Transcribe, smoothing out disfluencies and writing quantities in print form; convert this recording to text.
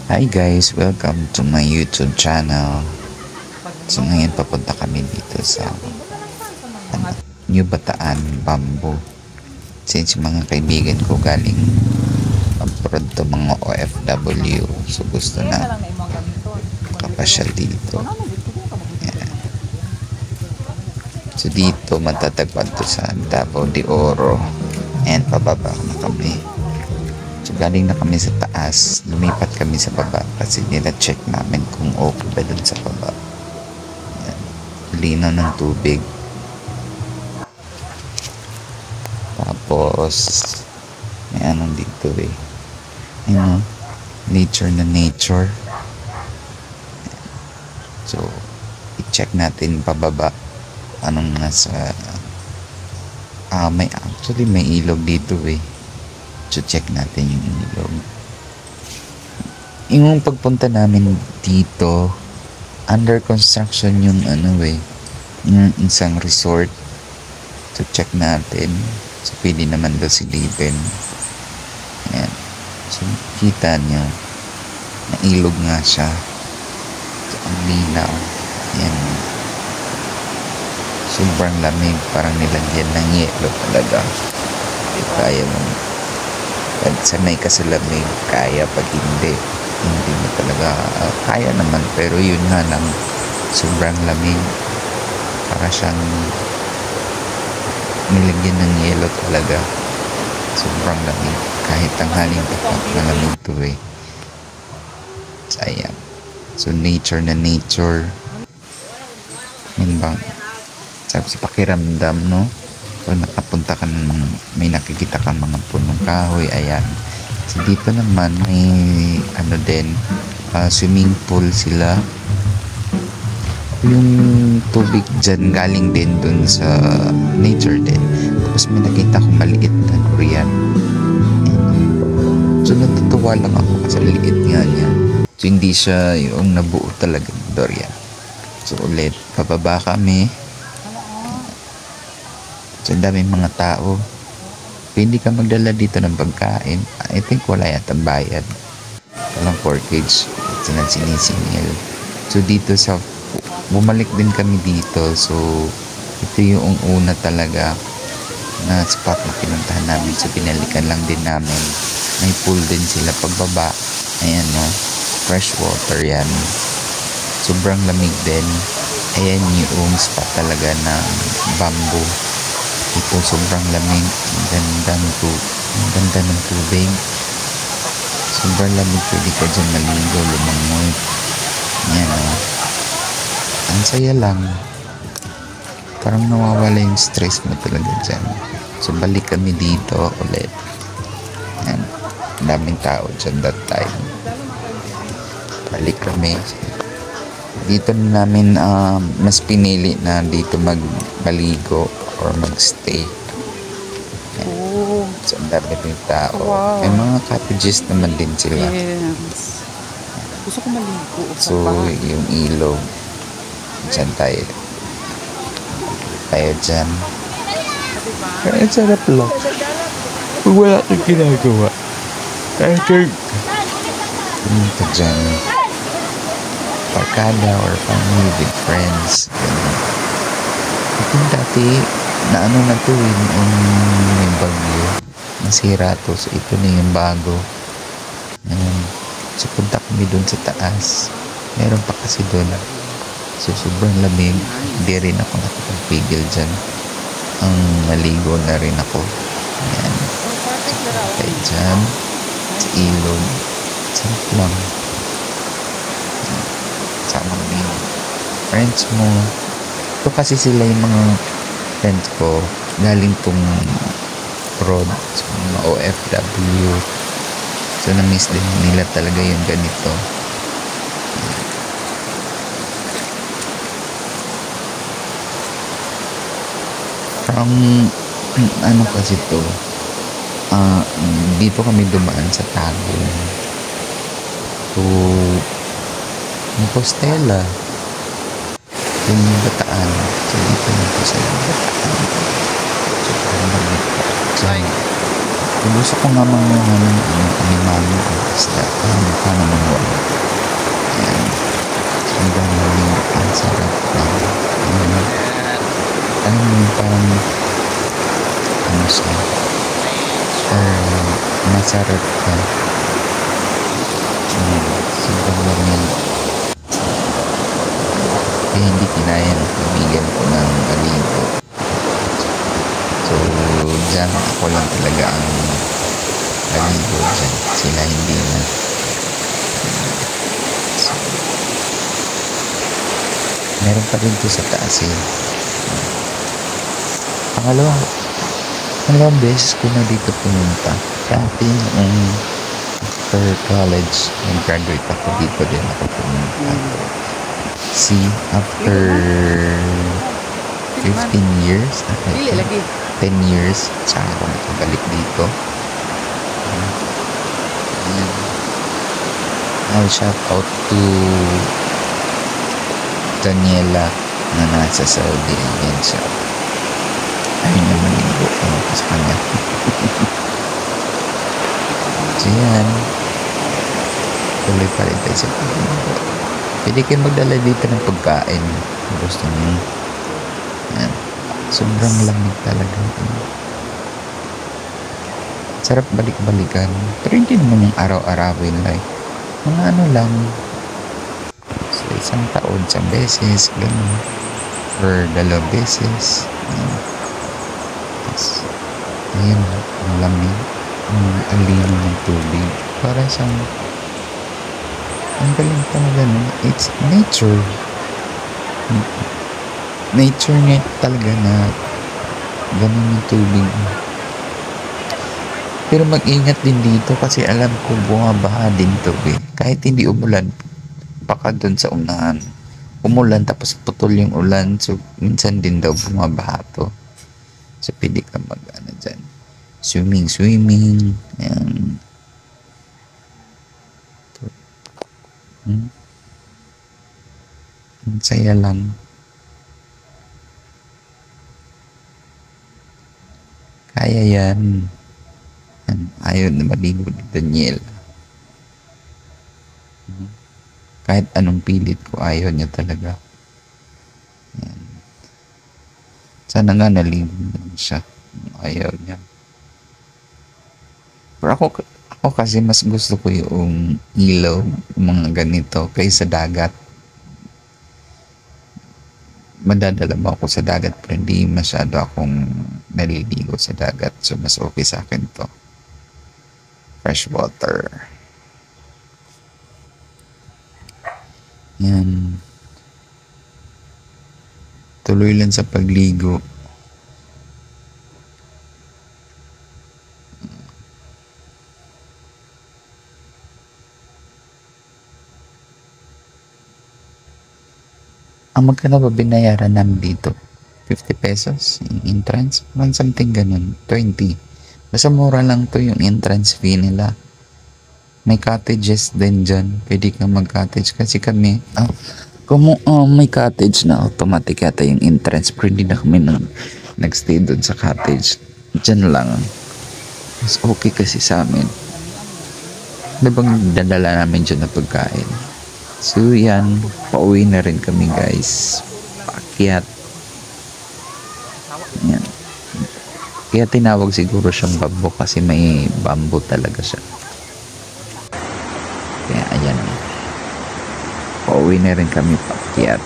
Hi guys, welcome to my YouTube channel. So ngayon papunta kami dito sa New Bataan, Bamboo. Since mga kaibigan ko galing abroad to, mga OFW, so gusto na makapasyal dito. Yan. So dito matatagpuan to sa Davao de Oro, and pababa na kami. So galing na kami sa taas, lumipat kami sa baba kasi nila-check namin kung okay ba dun sa baba. Yan. Linaw ng tubig. Tapos may anong dito eh. Ayun, nature na nature. So i-check natin pababa anong nasa may ilog dito eh. So check natin yung ilog. Yung pagpunta namin dito, under construction yung yung isang resort. So check natin. So pwede naman daw silipin. Ayan. So kita nyo, na ilog nga siya. So ang linaw. Ayan. Sobrang lamig, parang nilagyan ng yelo talaga. Kaya mo. Pag sanay ka sa lamig, kaya. Pag hindi mo talaga kaya naman. Pero yun nga lang, sobrang lamig. Para siyang nilagyan ng yelo talaga. Sobrang lamig. Kahit tanghaling tapat, malamig to eh. Sayang. So nature na nature. Yun bang sa pakiramdam, no? Pag nakapunta ka may nakikita ka mga punong kahoy, ayan. So dito naman may swimming pool sila. Yung tubig dyan galing din dun sa nature din. Tapos may nakita ko maliit na durian. So natutuwa lang ako kasi liit nga niya. So hindi siya yung nabuo talaga ng durian. So ulit, pababa kami. So, daming mga tao. Pwede ka magdala dito ng pagkain. I think wala yatang bayad. Walang porkage. Sinisingil. So, dito bumalik din kami dito. So, ito yung una talaga na spot na pinuntahan namin. So, pinalikan lang din namin. May pool din sila pagbaba. Ayan, no? Fresh water yan. Sobrang lamig din. Ayan yung spot talaga ng Bamboo. Ito sobrang lamig, ang ganda ng tubig. Sobrang lamig, pwede ka dyan maligo, lumangoy. Yan o. Ang saya lang. Parang nawawala yung stress mo talaga dyan. So balik kami dito ulit. Yan. Daming tao dyan that time. Balik kami. Dito namin mas pinili na dito maligo or magstay. Oh. So, ang dami rin tao. Wow. May mga cottages naman din sila. Yes. Gusto ko maligo. So, yung ilog. Diyan tayo. Tayo dyan. Kaya sarap lang. Pag wala kang ginagawa. Kaya pumunta dyan. Barkada or family with friends. Ito dati na na to yung may bagyo. Nasira to. So ito na yung bago. So punta kami dun sa taas. Meron pa kasi dun. So sobrang lamig. Hindi rin ako nakapagpigil dyan. Ang maligo na rin ako. Ayan. So tayo dyan. Sa ilog. Sarap lang. Sama kami. Friends mo. Ito kasi sila yung mga friends ko galing pong abroad, so mga OFW. So na-miss din nila talaga yung ganito. Parang kasi to dito kami dumaan sa Tagum to Compostela. Yung Bataan. So dito na po sa Bataan. So parang maglit pa. So So gusto ko nga manguha ng animalo isda. Paano manguha? Ayan. Ang dami ang sarap na. Alam mo yung parang ano siya? Masarap ka. Sobrang lamig. Kaya hindi kinaya ng kaibigan ko ng aligo. So, dyan ako lang talaga ang aligo dyan. Sila hindi na. So, meron pa rin to sa taas eh. Pangalawang beses ko na dito pumunta. Dati after college, nag-graduate ako dito din ako pumunta. See, after 15 years, 10 years, saka ako nakabalik dito. I'll shout out to Daniela na nasa Saudi. Ayan siya. Ayun naman yung buko ko sa kanya. So yan. Tuloy pa rin tayo sa pagkain. Pwede kayo magdala dito ng pagkain. Gusto niyo. Yan. Sobrang lamig talaga. Sarap balik-balikan. Pero hindi naman yung araw-arawin like. Mga ano lang. So, isang taon, isang beses, gano'n. Or 2 beses. Ayan, ang lamig. Ang lino ng tubig. Para siyang ang galing talaga, no? It's nature. Nature niya talaga na ganun yung tubig. Pero mag-ingat din dito kasi alam ko bumabaha din to eh. Kahit hindi umulan, baka dun sa unahan. Umulan tapos putol yung ulan. So, minsan din daw bumabaha to. So, pwede ka mag-ano dyan. Swimming. Ayan. Ang saya lang. Kaya yan. Ayaw na maligo ni Daniel. Kahit anong pilit ko, ayaw niya talaga. Yan. Sana nga naligo lang siya. Ayaw niya. Pero ako kasi mas gusto ko yung ilaw, mga ganito, kaysa dagat. Madadala mo ako sa dagat pero hindi masyado akong naliligo sa dagat. So mas okay sa akin to. Fresh water. Yan. Tuloy lang sa pagligo. Ang magkano ba binayaran namin dito? 50 pesos? Yung entrance? Something ganun. 20. Basta mura lang to yung entrance fee nila. May cottages din dyan. Pwede kang mag-cottage. Kasi kami, may cottage na automatic yata yung entrance. Pero hindi na kami nag-stay doon sa cottage. Dyan lang. Mas okay kasi sa amin. Ano bang dadala namin dyan na pagkain? So yan, pauwi na rin kami guys. Paakyat. Yan. Kaya tinawag siguro siyang bamboo kasi may bamboo talaga siya. Kaya ayan. Pauwi na rin kami paakyat.